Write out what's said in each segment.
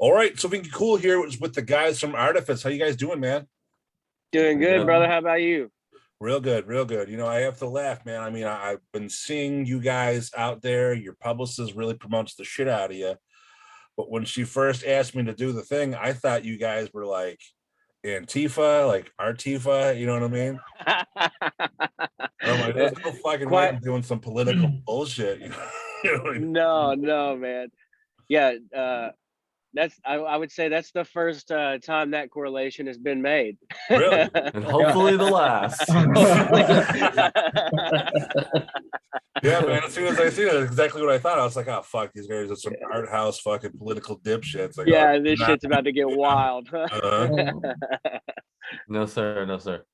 All right, something cool here was with the guys from Artifice. How you guys doing, man? Doing good, brother. How about you? Real good, real good. You know, I have to laugh, man. I mean, I've been seeing you guys out there. Your publicist really promotes the shit out of you. But when she first asked me to do the thing, I thought you guys were like Antifa, like Artifa. You know what I mean? I'm like, there's no fucking way I'm doing some political bullshit. You know? You know what I mean? No, man. Yeah, that's I would say that's the first time that correlation has been made. Really? And hopefully the last. Yeah, man. As soon as I see it, that's exactly what I thought. I was like, oh fuck, these guys are some art house fucking political dipshits. Like, yeah, this shit's about to get wild. No, sir. No, sir.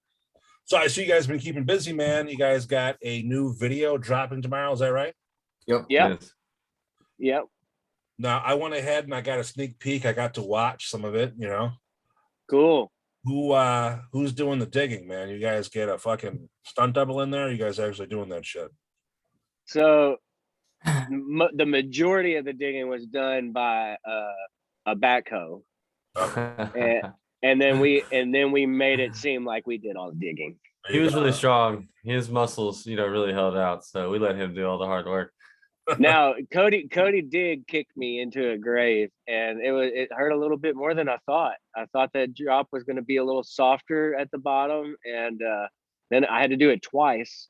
So I see you guys been keeping busy, man. You guys got a new video dropping tomorrow. Is that right? Yep. Yes. Yep. Now I went ahead and I got a sneak peek. I got to watch some of it, you know. Cool. Who's doing the digging, man? You guys get a fucking stunt double in there? You guys actually doing that shit? So the majority of the digging was done by a backhoe. And then we made it seem like we did all the digging. He was really strong. His muscles, really held out. So we let him do all the hard work. Now Cody did kick me into a grave, and it hurt a little bit more than I thought. I thought that drop was going to be a little softer at the bottom, and then I had to do it twice.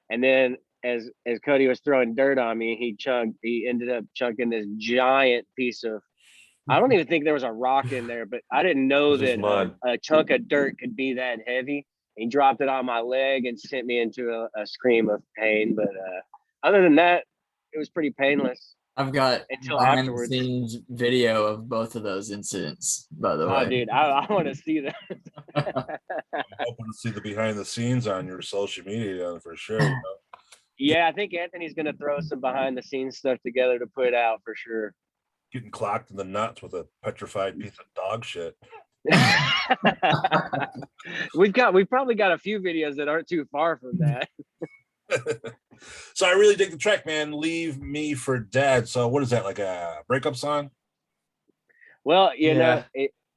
And then as Cody was throwing dirt on me, he ended up chunking this giant piece of, I don't even think there was a rock in there, but I didn't know that a chunk of dirt could be that heavy. He dropped it on my leg and sent me into a scream of pain. But other than that, it was pretty painless. I've got until behind afterwards. the scenes video of both of those incidents, by the way. Oh, dude, I want to see that. I'm hoping to see the behind the scenes on your social media for sure. You know? Yeah, I think Anthony's going to throw some behind the scenes stuff together to put out for sure. Getting clocked in the nuts with a petrified piece of dog shit. We've probably got a few videos that aren't too far from that. So I really dig the track, man. Leave Me for Dead. So what is that, like a breakup song? Well, you know,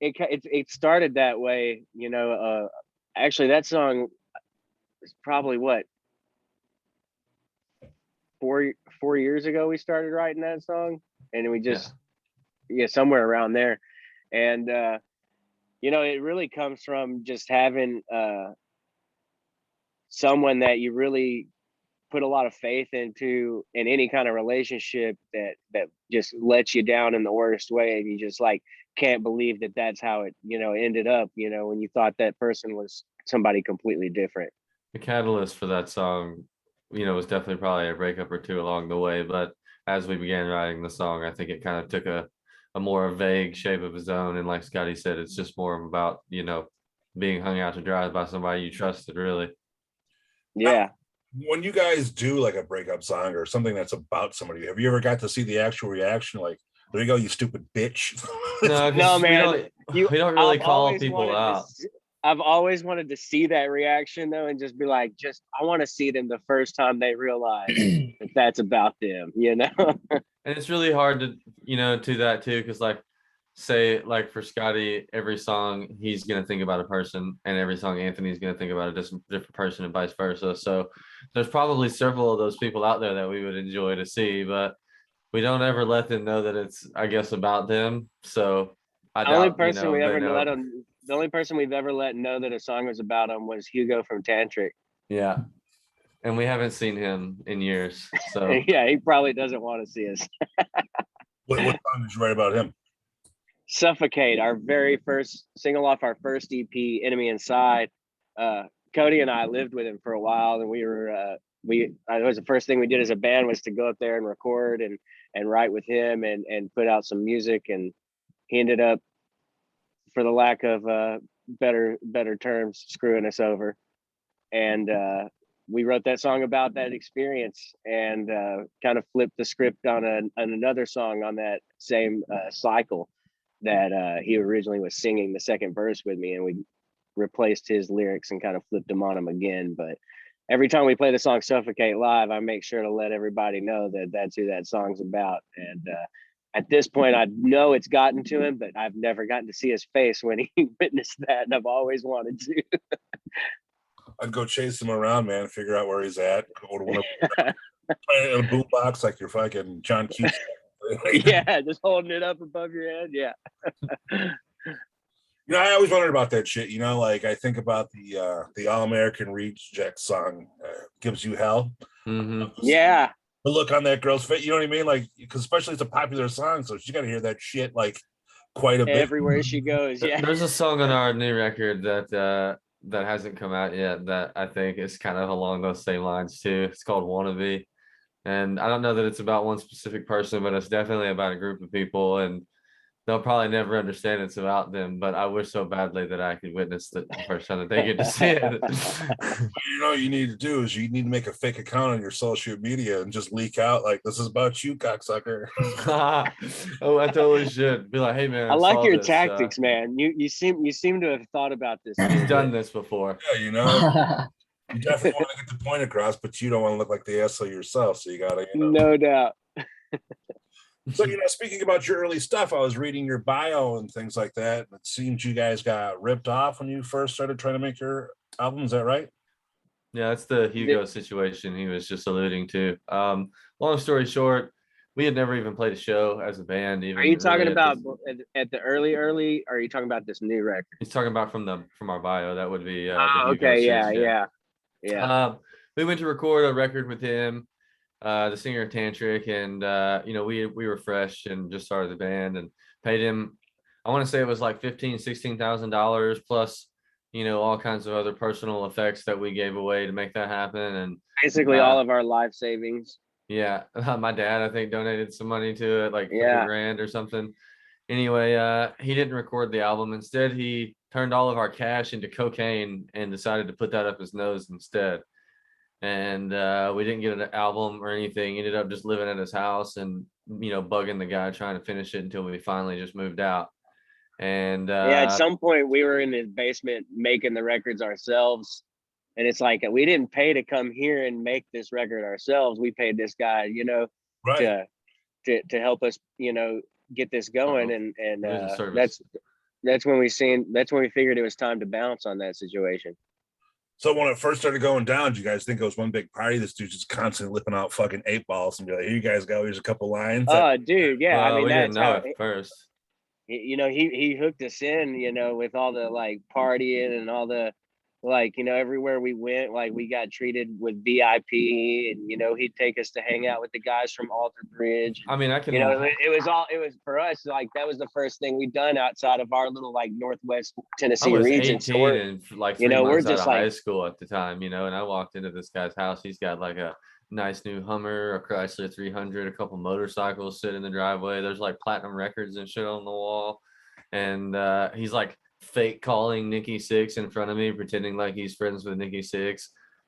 it started that way. You know, actually, that song is probably what 4 years ago we started writing that song, and we just somewhere around there, and you know, it really comes from just having someone that you really put a lot of faith into in any kind of relationship that just lets you down in the worst way, and you just like can't believe that that's how it, you know, ended up, you know, when you thought that person was somebody completely different. The catalyst for that song, was definitely probably a breakup or two along the way, but as we began writing the song, I think it kind of took a more vague shape of its own, and like Scotty said, it's just more about, being hung out to dry by somebody you trusted, really. Yeah. When you guys do like a breakup song or something that's about somebody, have you ever got to see the actual reaction? Like, there you go, you stupid bitch. No, man. We don't really call people out. I've always wanted to see that reaction though, and just be like, I want to see them the first time they realize that that's about them, you know? And it's really hard to, do that too, because like, say like for Scotty, every song he's gonna think about a person, and every song Anthony's gonna think about a different person, and vice versa. So there's probably several of those people out there that we would enjoy to see, but we don't ever let them know that it's, I guess, about them. So The only person we've ever let know that a song was about him was Hugo from Tantric. Yeah. And we haven't seen him in years. So yeah, he probably doesn't want to see us. What song did you write about him? Suffocate, our very first single off our first EP, Enemy Inside. Cody and I lived with him for a while, and it was the first thing we did as a band was to go up there and record and write with him and put out some music, and he ended up, for the lack of better terms, screwing us over. And we wrote that song about that experience, and kind of flipped the script on another song on that same cycle that he originally was singing the second verse with me, and we replaced his lyrics and kind of flipped them on him again. But every time we play the song Suffocate live, I make sure to let everybody know that that's who that song's about. And at this point, I know it's gotten to him, but I've never gotten to see his face when he witnessed that, and I've always wanted to. I'd go chase him around, man, figure out where he's at. Go to one of play in a boombox like you're fucking John Cusack. Yeah, just holding it up above your head. Yeah. You know, I always wondered about that shit. You know, like I think about the All American Reject song, "Gives You Hell." Yeah. The look on that girl's face. You know what I mean? Like, because especially it's a popular song, so she got to hear that shit like quite a bit Everywhere she goes. Yeah. There's a song on our new record that hasn't come out yet that I think is kind of along those same lines too. It's called "Wannabe," and I don't know that it's about one specific person, but it's definitely about a group of people, and they'll probably never understand it's about them. But I wish so badly that I could witness the first time that they get to see it. You know what you need to do is you need to make a fake account on your social media and just leak out like, this is about you, cocksucker. Oh, I totally should be like, hey man, I like saw your this, tactics, man. You seem to have thought about this. You've done this before. Yeah, you know, you definitely want to get the point across, but you don't want to look like the asshole yourself. So you gotta, you know. No doubt. So, you know, speaking about your early stuff, I was reading your bio and things like that. It seems you guys got ripped off when you first started trying to make your album. Is that right? Yeah, that's the Hugo situation he was just alluding to. Long story short, we had never even played a show as a band. Even Are you talking really about at the early, or are you talking about this new record? He's talking about from our bio. That would be the Oh, Hugo okay, shit. yeah. We went to record a record with him, the singer of Tantric, and you know, we were fresh and just started the band and paid him. I want to say it was like $15,000-$16,000 plus, you know, all kinds of other personal effects that we gave away to make that happen, and Basically all of our life savings. yeah, my dad I think donated some money to it, like $50,000 or something. Anyway, he didn't record the album. Instead, he turned all of our cash into cocaine and decided to put that up his nose instead. And we didn't get an album or anything. Ended up just living at his house and, you know, bugging the guy trying to finish it until we finally just moved out. And yeah, at some point we were in his basement making the records ourselves. And it's like, we didn't pay to come here and make this record ourselves. We paid this guy, you know, Right. to help us, you know, get this going. And that's when we figured it was time to bounce on that situation. So when it first started going down, did you guys think it was one big party? This dude's just constantly lipping out fucking 8 balls and be like, "Here you guys go. Here's a couple lines." Oh, dude, yeah. I mean, we didn't that's know how at first. You know, he hooked us in, you know, with all the like partying and all the, like, you know, everywhere we went, like we got treated with VIP, and, you know, he'd take us to hang out with the guys from Alter Bridge. I mean, I can, you know, it was for us, like, that was the first thing we'd done outside of our little, like, Northwest Tennessee I was region. 18 So and like 3 you know, months we're out just of high school at the time, you know, and I walked into this guy's house. He's got like a nice new Hummer, a Chrysler 300, a couple motorcycles sitting in the driveway. There's like platinum records and shit on the wall. And he's like fake calling Nikki Sixx in front of me, pretending like he's friends with Nikki Sixx.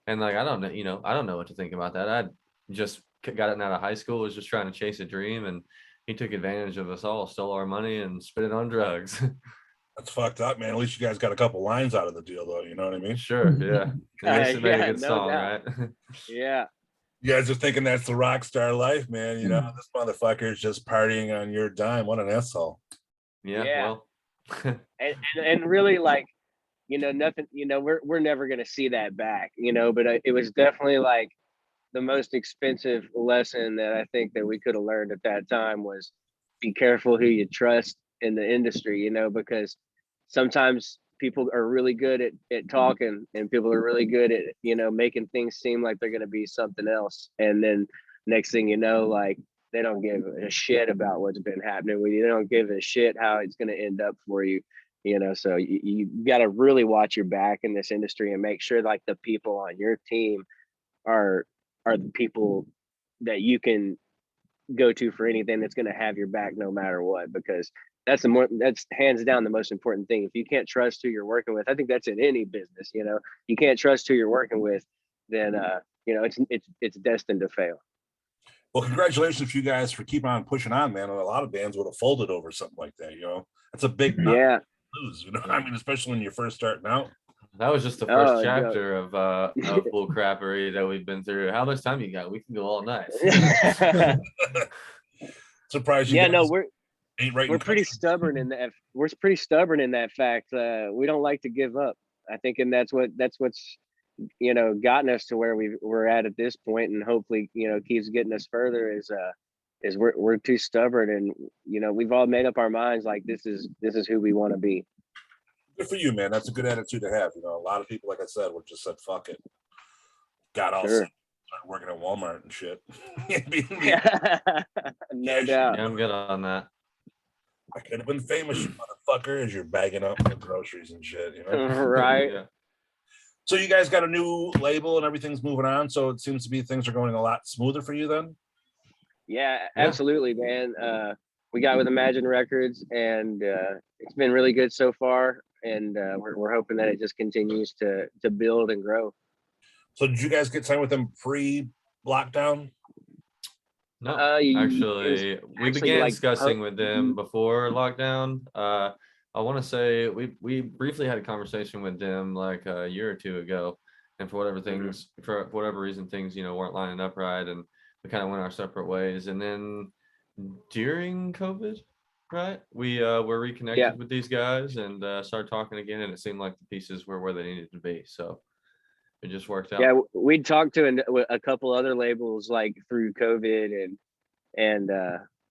And like, I don't know, you know, I don't know what to think about that. I just gotten out of high school, was just trying to chase a dream, and he took advantage of us all, stole our money, and spent it on drugs. That's fucked up, man. At least you guys got a couple lines out of the deal, though. You know what I mean? Sure, yeah. At least it made a good song, doubt. right? Yeah. You guys are thinking that's the rock star life, man. You know, this motherfucker is just partying on your dime. What an asshole. Yeah. Well, and really, like, you know, nothing, you know, we're never going to see that back, you know, but it was definitely like the most expensive lesson that I think that we could have learned at that time was be careful who you trust in the industry, you know, because sometimes people are really good at talking, and people are really good at, you know, making things seem like they're going to be something else. And then next thing you know, like, they don't give a shit about what's been happening with you. They don't give a shit how it's going to end up for you, you know. So you got to really watch your back in this industry and make sure like the people on your team are the people that you can go to for anything, that's going to have your back no matter what, because that's hands down the most important thing. If you can't trust who you're working with, I think that's in any business, you know, you can't trust who you're working with, then you know, it's destined to fail. Well, congratulations to you guys for keeping on pushing on, man. A lot of bands would have folded over something like that, you know. That's a big lose, you know. I mean, especially when you're first starting out. that was just the first chapter of bull crappery that we've been through. How much time you got? We can go all night. Surprised you Yeah, guys no, we're ain't writing. we're pretty country. stubborn in that. We're pretty stubborn in that fact. We don't like to give up. I think, and that's what's gotten us to where we're at this point, and hopefully keeps getting us further. Is we're too stubborn, and we've all made up our minds like this is who we want to be. Good for you, man. That's a good attitude to have. A lot of people, like I said, would just said fuck it. Got all Sure. started working at Walmart and shit. No doubt. Yeah, I'm good on that. I could have been famous, you motherfucker, as you're bagging up the groceries and shit, Right. Yeah. So you guys got a new label and everything's moving on. So it seems to be things are going a lot smoother for you then. Yeah, absolutely, man. We got with Imagine Records, and it's been really good so far. And we're hoping that it just continues to build and grow. So did you guys get signed with them pre-lockdown? No, It was actually, we actually began like discussing with them before lockdown. I want to say we briefly had a conversation with them like a year or two ago, and for whatever reason, things weren't lining up right, and we kind of went our separate ways. And then during COVID, right, we were reconnected with these guys and started talking again, and it seemed like the pieces were where they needed to be. So it just worked out. Yeah, we'd talked to a couple other labels like through COVID, and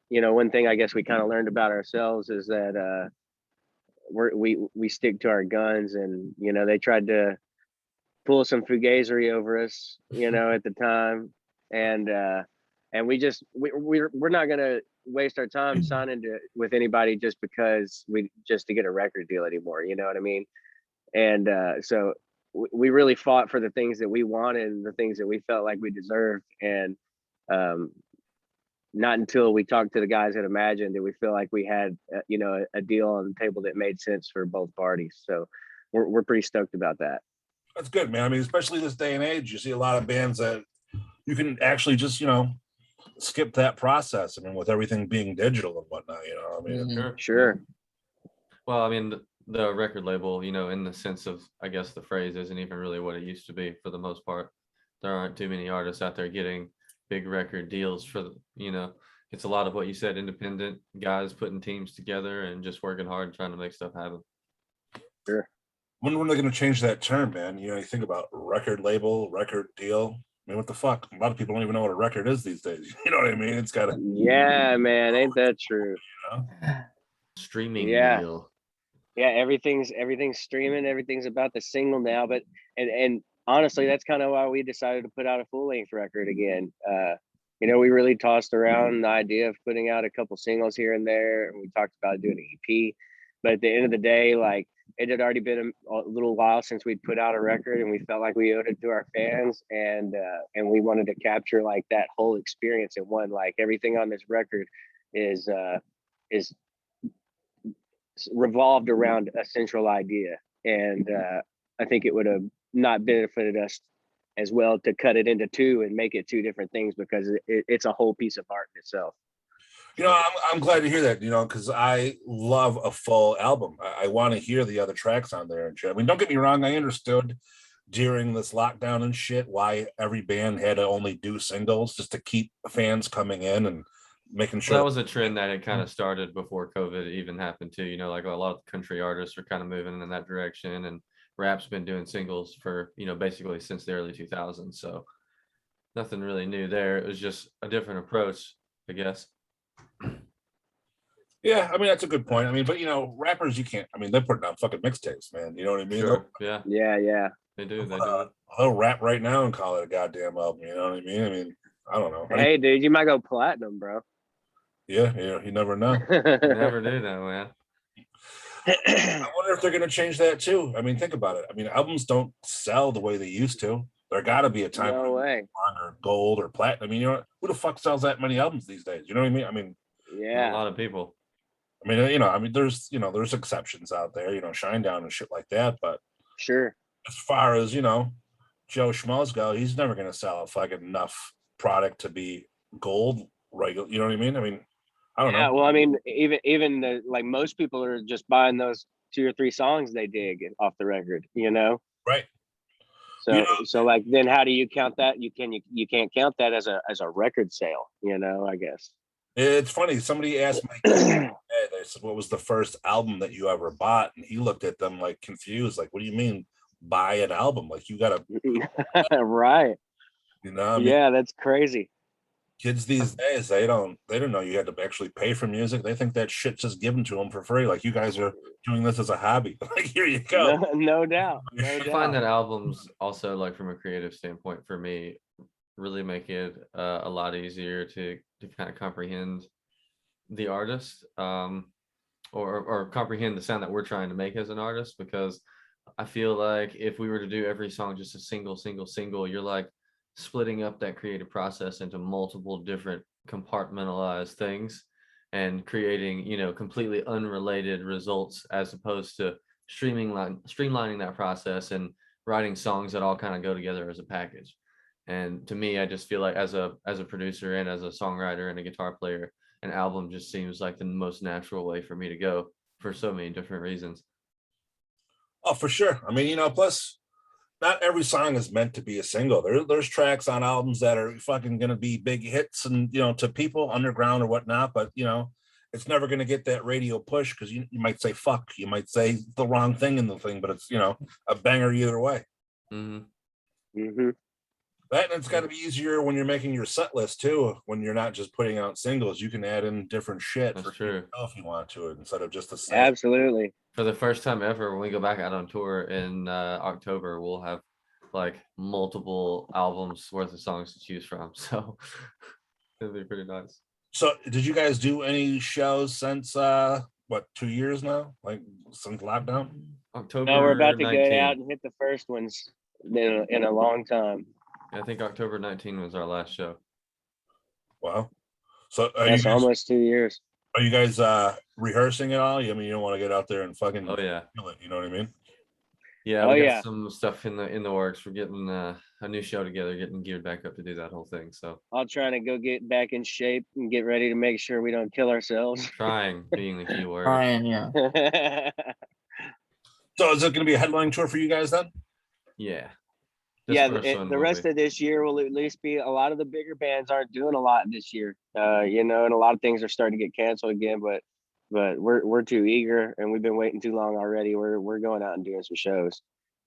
one thing I guess we kind of learned about ourselves is that we stick to our guns, and they tried to pull some fugazery over us at the time, and we're not gonna waste our time signing with anybody just to get a record deal anymore. You know what I mean? And so we really fought for the things that we wanted and the things that we felt like we deserved, and not until we talked to the guys at Imagine did we feel like we had a deal on the table that made sense for both parties. So we're pretty stoked about that. That's good, man. I mean, especially this day and age, you see a lot of bands that you can actually just skip that process. I mean, with everything being digital and whatnot, I mean, Sure. Well, I mean, the record label, in the sense of, I guess the phrase isn't even really what it used to be for the most part. There aren't too many artists out there getting big record deals it's a lot of what you said, independent guys putting teams together and just working hard trying to make stuff happen. Sure. When are they going to change that term, man? You think about record label, record deal. I mean, what the fuck? A lot of people don't even know what a record is these days. You know what I mean? It's got to. Yeah, man, ain't that true? Streaming deal. Yeah, everything's streaming. Everything's about the single now. But and honestly, that's kind of why we decided to put out a full length record again. We really tossed around the idea of putting out a couple singles here and there, and we talked about doing an EP. But at the end of the day, like, it had already been a little while since we'd put out a record, and we felt like we owed it to our fans, and we wanted to capture like that whole experience in one. Like, everything on this record is revolved around a central idea, and I think it would have not benefited us as well to cut it into two and make it two different things, because it's a whole piece of art in itself. I'm glad to hear that, because I love a full album. I want to hear the other tracks on there and shit. I mean, don't get me wrong, I understood during this lockdown and shit why every band had to only do singles just to keep fans coming in and making sure. That was a trend that had kind of started before COVID even happened too. Like a lot of country artists are kind of moving in that direction, and rap's been doing singles for basically since the early 2000s. So nothing really new there. It was just a different approach, I guess. Yeah, I mean, that's a good point. I mean, but rappers, you can't. I mean, they're putting out fucking mixtapes, man. You know what I mean? Sure. Yeah. They do. They'll rap right now and call it a goddamn album. You know what I mean? I mean, I don't know. Hey, dude, you might go platinum, bro. Yeah, you never know. Never do that, man. I wonder if they're going to change that too. I mean, think about it. I mean, albums don't sell the way they used to. There got to be a time way. Or gold or platinum. I mean, who the fuck sells that many albums these days? You know what I mean? I mean, yeah, a lot of people. I mean, there's exceptions out there, Shinedown and shit like that. But sure, as far as Joe Schmoes go, he's never going to sell a fucking enough product to be gold regular. You know what I mean? I mean, I don't know. Well, I mean, even like most people are just buying those 2 or 3 songs they dig off the record, Right. So so like, then how do you count that? You can't count that as a record sale, I guess. It's funny. Somebody asked my kid, they said, "What was the first album that you ever bought?" And he looked at them like confused, like, "What do you mean buy an album? Like you gotta, Right. you know?" I mean, Yeah, that's crazy. kids these days, they don't know you had to actually pay for music. They think that shit's just given to them for free. Like you guys are doing this as a hobby. Like here you go. No doubt. No I doubt. find that albums also, like from a creative standpoint, for me, really make it a lot easier to kind of comprehend the artist, or comprehend the sound that we're trying to make as an artist. Because I feel like if we were to do every song just a single, you're like splitting up that creative process into multiple different compartmentalized things and creating, completely unrelated results, as opposed to streamlining that process and writing songs that all kind of go together as a package. And to me, I just feel like as a producer and as a songwriter and a guitar player, an album just seems like the most natural way for me to go for so many different reasons. Oh, for sure. I mean, plus not every song is meant to be a single. There's tracks on albums that are fucking gonna be big hits and to people underground or whatnot, but it's never gonna get that radio push because you might say fuck, you might say the wrong thing in the thing, but it's a banger either way. Mm-hmm. That, and it's got to be easier when you're making your set list too. When you're not just putting out singles, you can add in different shit. That's for true. yourself if you want to, instead of just the same. Absolutely. For the first time ever, when we go back out on tour in October, we'll have like multiple albums worth of songs to choose from. So it'll be pretty nice. So did you guys do any shows since 2 years now? Like since lockdown? October. No, we're about to 19. get out and hit the first ones in a long time. I think October 19 was our last show. Wow. So That's almost 2 years. are you guys rehearsing at all? I mean, you don't want to get out there and fucking Oh yeah. kill it, you know what I mean? Yeah, Oh, we got yeah. some stuff in the works. We're getting a new show together, getting geared back up to do that whole thing. So I'll try to go get back in shape and get ready to make sure we don't kill ourselves. trying being the key word. Ryan, yeah. So is it going to be a headline tour for you guys then? Yeah. Yeah, the rest of this year will at least be, a lot of the bigger bands aren't doing a lot this year, and a lot of things are starting to get canceled again, but we're too eager and we've been waiting too long already. We're going out and doing some shows,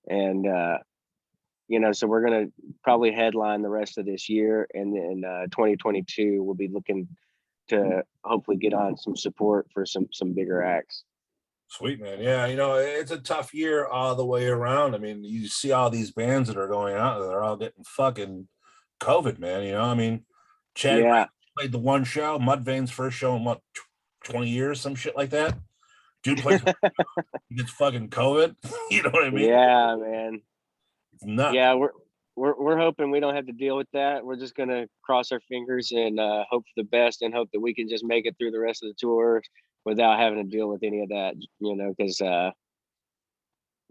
and so we're gonna probably headline the rest of this year, and then 2022 we'll be looking to hopefully get on some support for some bigger acts. Sweet, man. Yeah, it's a tough year all the way around. I mean, you see all these bands that are going out, they're all getting fucking COVID, man. I mean, Chad played the one show, Mudvayne's first show in 20 years, some shit like that. Dude plays, he gets fucking COVID. You know what I mean? Yeah, man. It's nuts. Yeah, we're hoping we don't have to deal with that. We're just gonna cross our fingers and hope for the best, and hope that we can just make it through the rest of the tour without having to deal with any of that, because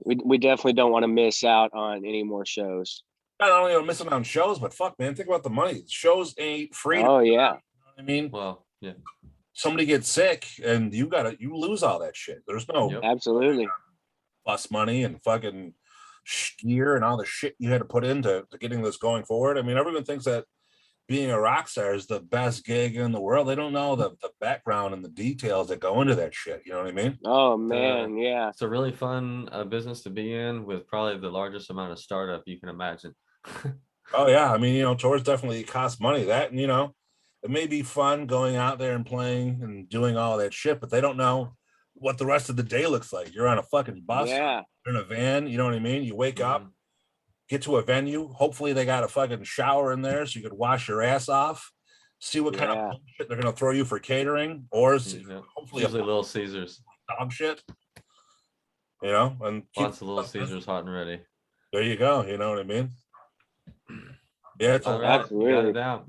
we definitely don't want to miss out on any more shows. Not only missing out on shows, but fuck, man, think about the money. Shows ain't free. Oh yeah. You know what I mean? Well, yeah. Somebody gets sick and you lose all that shit. There's no Absolutely bus money and fucking gear and all the shit you had to put into getting this going forward. I mean, everyone thinks that being a rock star is the best gig in the world. They don't know the background and the details that go into that shit. You know what I mean? Oh man, yeah. It's a really fun business to be in, with probably the largest amount of startup you can imagine. Oh yeah, I mean, tours definitely cost money. That, and it may be fun going out there and playing and doing all that shit, but they don't know what the rest of the day looks like. You're on a fucking bus, Yeah. you're in a van, you know what I mean? You wake up, get to a venue. Hopefully they got a fucking shower in there so you could wash your ass off, see what kind of shit they're gonna throw you for catering, or hopefully usually Little Caesars dog shit. And lots of Little Caesars hot and ready. There you go. You know what I mean? Yeah, it's absolutely down.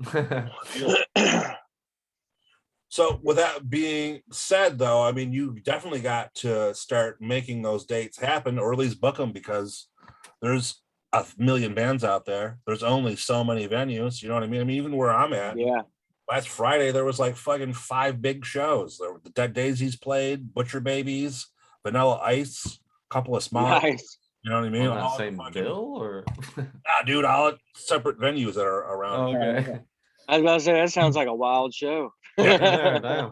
So with that being said, though, I mean, you definitely got to start making those dates happen, or at least book them, because there's a million bands out there. There's only so many venues. You know what I mean? I mean, even where I'm at, last Friday there was like fucking 5 big shows. There were the Dead Daisies played, Butcher Babies, Vanilla Ice, a couple of small. Nice. You know what I mean? On that same bill, or dude, all at separate venues that are around. Oh, okay. I was about to say that sounds like a wild show. Yeah, damn.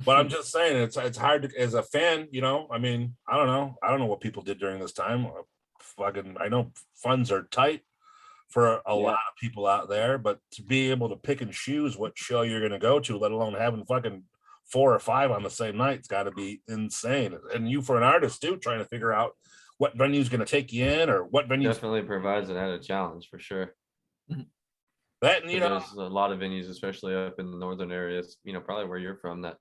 But I'm just saying, it's hard to, as a fan, you know. I mean, I don't know what people did during this time. Fucking, I know funds are tight for a lot of people out there, but to be able to pick and choose what show you're going to go to, let alone having fucking 4 or 5 on the same night, it's got to be insane. And you, for an artist too, trying to figure out what venue's going to take you in, or what venue's Definitely provides an added challenge for sure. that. And you know, There's a lot of venues, especially up in the northern areas, you know, probably where you're from, that,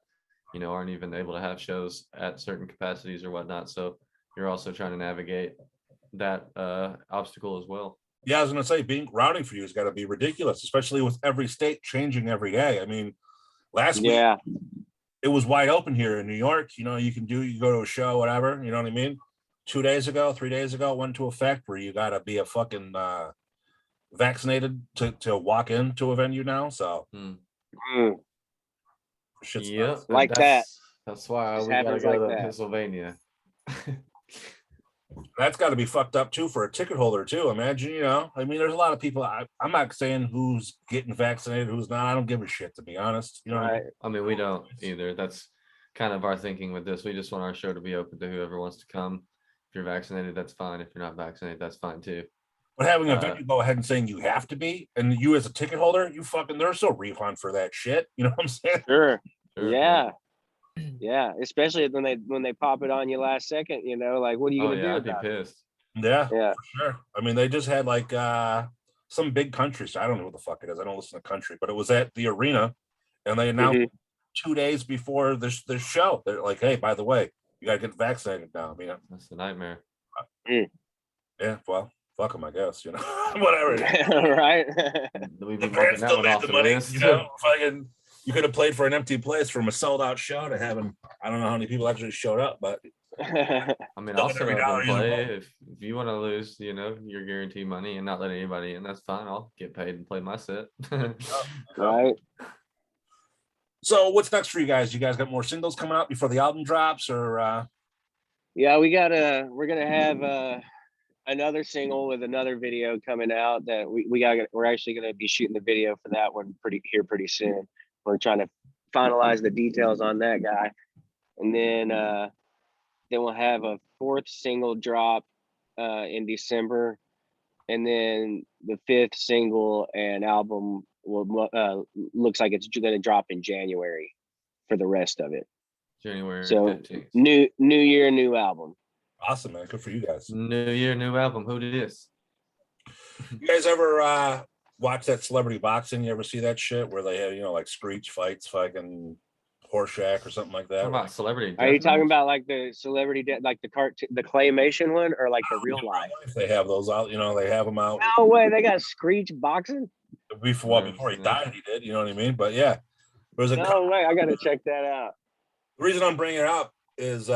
you know, aren't even able to have shows at certain capacities or whatnot. So you're also trying to navigate that obstacle as well. yeah, I was going to say, being routing for you has got to be ridiculous, especially with every state changing every day. I mean, last week it was wide open here in New York. You know, you go to a show, whatever. You know what I mean? 3 days ago, it went into effect where you got to be a fucking vaccinated to walk into a venue now. So shit's nuts. Like that's why Just we gotta happens go like to that. Pennsylvania. That's got to be fucked up too for a ticket holder too. Imagine, you know, I mean, there's a lot of people. I'm not saying who's getting vaccinated, who's not. I don't give a shit, to be honest. You know what I mean? I mean, we don't either. That's kind of our thinking with this. We just want our show to be open to whoever wants to come. If you're vaccinated, that's fine. If you're not vaccinated, that's fine too. But having a venue go ahead and saying you have to be, and you as a ticket holder, you fucking, there's no refund for that shit. You know what I'm saying? Sure. Yeah. Yeah. Especially when they pop it on you last second, you know, like, what are you gonna do? I'd be pissed. Yeah, Yeah. for sure. I mean, they just had like some big country. So I don't know what the fuck it is. I don't listen to country, but it was at the arena, and they announced 2 days before this show. They're like, hey, by the way, you gotta get vaccinated now. I mean, that's the nightmare. Yeah, well, fuck them, I guess. You know, whatever. Right. We've The been parents marking that still one made off the the money. list. You know, fucking, you could have played for an empty place from a sold out show to having. I don't know how many people actually showed up, but I mean, Still I'll get sit every up dollar and you play. vote. If you want to lose, you know, your guaranteed money and not let anybody in, that's fine. I'll get paid and play my set. Right. So what's next for you guys? You guys got more singles coming out before the album drops, or Yeah, we're gonna have another single with another video coming out that we're actually gonna be shooting the video for that one pretty soon. We're trying to finalize the details on that guy. And then we'll have a 4th single drop in December. And then the 5th single and album will looks like it's gonna drop in January for the rest of it. January So 15th. new year, new album. awesome, man. Good for you guys. New year, new album. Who did this? You guys ever watch that celebrity boxing? You ever see that shit where they have, you know, like Screech fights fucking Horseshack or something like that? Talking about celebrity. Are you talking deathmatch? about like the celebrity like the claymation one, or like the real life? They have those out, you know, they have them out No way, they got Screech boxing. before Never he seen that. died. He did, you know what I mean? But yeah, there's a No way, I gotta check that out. the reason I'm bringing it up is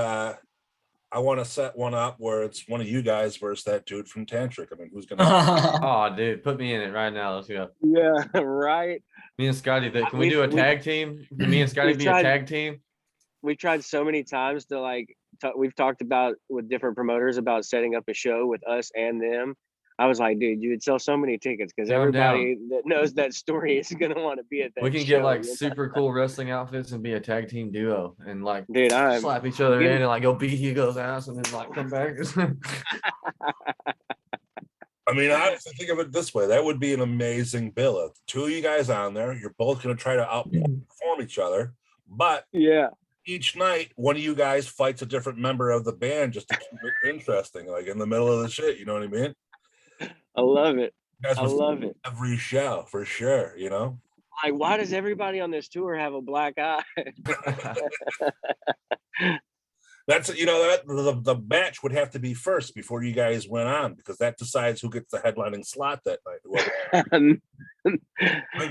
I want to set one up where it's one of you guys versus that dude from Tantric. I mean, who's gonna? Oh, dude, put me in it right now. Let's go. Yeah, right. Me and Scotty, can we do a tag team? Can me and Scotty be a tag team? We've tried so many times to like. We've talked about with different promoters about setting up a show with us and them. I was like, dude, you would sell so many tickets because everybody that knows that story is gonna want to be at that. We can get like super cool wrestling outfits and be a tag team duo and like, dude, slap each other in and like go beat Hugo's ass and then like come back. I mean, I think of it this way: that would be an amazing bill. If 2 of you guys on there, you're both going to try to outperform each other, but each night one of you guys fights a different member of the band just to keep it interesting, like in the middle of the shit. You know what I mean? I love it. I love it. Every show for sure. You know, like, why does everybody on this tour have a black eye? That's, you know, that the match would have to be first before you guys went on, because that decides who gets the headlining slot that night.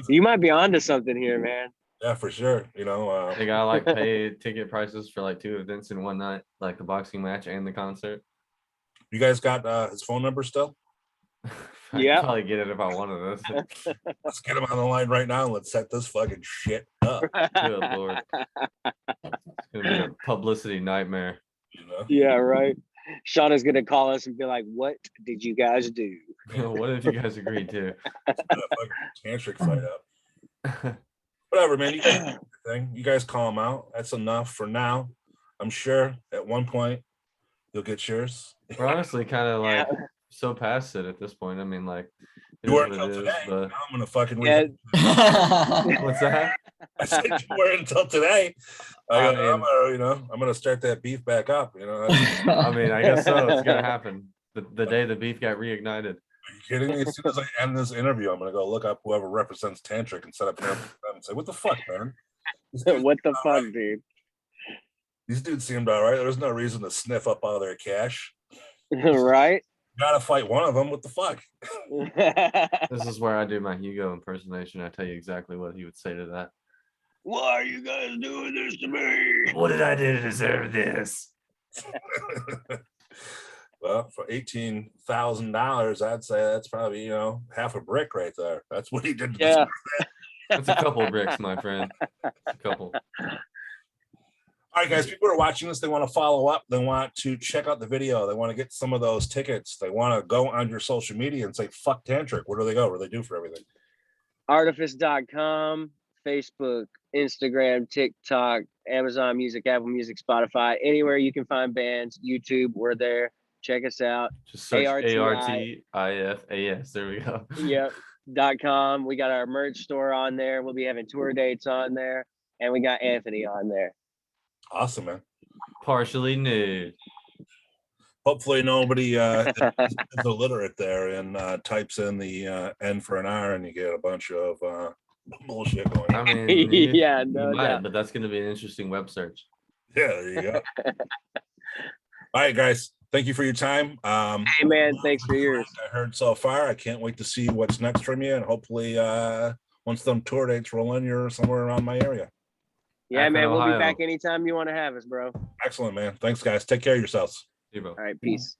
You might be onto something here, man. Yeah, for sure. You know, they got like pay ticket prices for like 2 events in one night, like the boxing match and the concert. You guys got his phone number still? I'd probably get it if I wanted it. Let's get him on the line right now and let's set this fucking shit up. Good Lord. It's gonna be a publicity nightmare. You know? Yeah, right. Shauna's gonna call us and be like, what did you guys do? What if you guys agreed to? Let's put a fucking tantric fight up. Whatever, man. You guys do your thing. You guys call them out. That's enough for now. I'm sure at one point you'll get yours. We're honestly kind of like so past it at this point. I mean, like, it You is weren't what until it is, today. but Now I'm gonna fucking Yeah. what's that? I said you weren't until today. I I'm gonna start that beef back up. I mean, I guess so. It's gonna happen. The day the beef got reignited. Are you kidding me? As soon as I end this interview, I'm gonna go look up whoever represents Tantric and set up an and say, "What the fuck, man? What the fuck, dude? These dudes seemed all right. There's no reason to sniff up all their cash. Right? Gotta fight one of them. What the fuck?" This is where I do my Hugo impersonation. I tell you exactly what he would say to that. Why are you guys doing this to me? What did I do to deserve this? Well, for $18,000, I'd say that's probably half a brick right there. That's what he did. To Yeah. That's a couple of bricks, my friend. A couple. All right, guys, people are watching this. They want to follow up. They want to check out the video. They want to get some of those tickets. They want to go on your social media and say, fuck Tantric. Where do they go? What do they do for everything? Artifice.com, Facebook, Instagram, TikTok, Amazon Music, Apple Music, Spotify, anywhere you can find bands, YouTube, we're there. Check us out. Just search ARTIFAS. There we go. Yep. .com. We got our merch store on there. We'll be having tour dates on there. And we got Anthony on there. Awesome, man. Partially nude. Hopefully nobody is illiterate there and types in the N for an R and you get a bunch of bullshit going on. I mean, Yeah, you no might, doubt. but that's going to be an interesting web search. Yeah, there you go. All right, guys. Thank you for your time. Hey, man, thanks for yours. I heard so far. I can't wait to see what's next from you. And hopefully, once them tour dates roll in, you're somewhere around my area. Yeah, Akron, man, we'll Ohio. be back anytime you want to have us, bro. Excellent, man. Thanks, guys. Take care of yourselves. Here, bro. All right, peace.